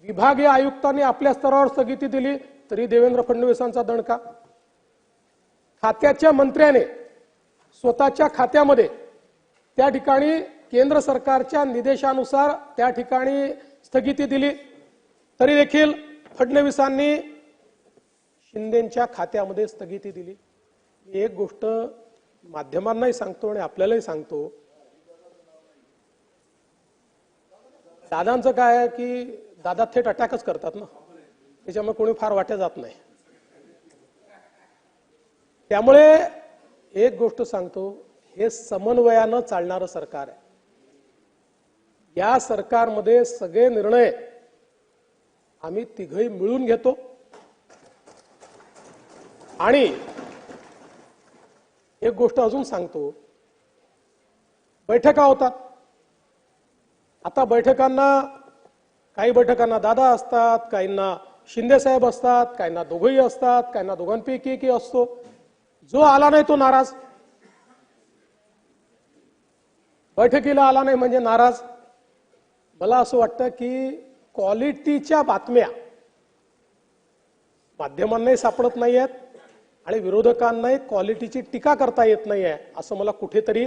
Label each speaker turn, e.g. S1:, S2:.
S1: विभागीय आयुक्तांनी आपल्या स्तरावर स्थगिती दिली तरी देवेंद्र फडणवीसांचा दणका। खात्याच्या मंत्र्याने स्वतःच्या खात्यामध्ये त्या ठिकाणी केंद्र सरकारच्या निर्देशानुसार त्या ठिकाणी स्थगिती दिली तरी देखील फडणवीसांनी शिंदेंच्या खात्यामध्ये स्थगिती दिली। एक गोष्ट माध्यमांनाही सांगतो आणि आपल्यालाही सांगतो, दादांचं काय आहे की दादा थेट अटॅकच करतात ना, त्याच्यामुळे कोणी फार वाट्या जात नाही। त्यामुळे एक गोष्ट सांगतो, हे समन्वयानं चालणारं सरकार आहे। या सरकारमध्ये सगळे निर्णय आम्ही तिघही मिळून घेतो आणि एक गोष्ट अजून सांगतो, बैठका होतात। आता काही बैठकांना दादा असतात, काहींना शिंदे साहेब असतात, काहींना दोघंही असतात, काहींना दोघांपैकी एकही असतो। जो आला नाही तो नाराज, बैठकीला आला नाही म्हणजे नाराज। मला असं वाटतं की क्वालिटीच्या बातम्या माध्यमांनाही सापडत नाहीयेत आणि विरोधकांनाही क्वालिटीची टीका करता येत नाहीये असं मला कुठेतरी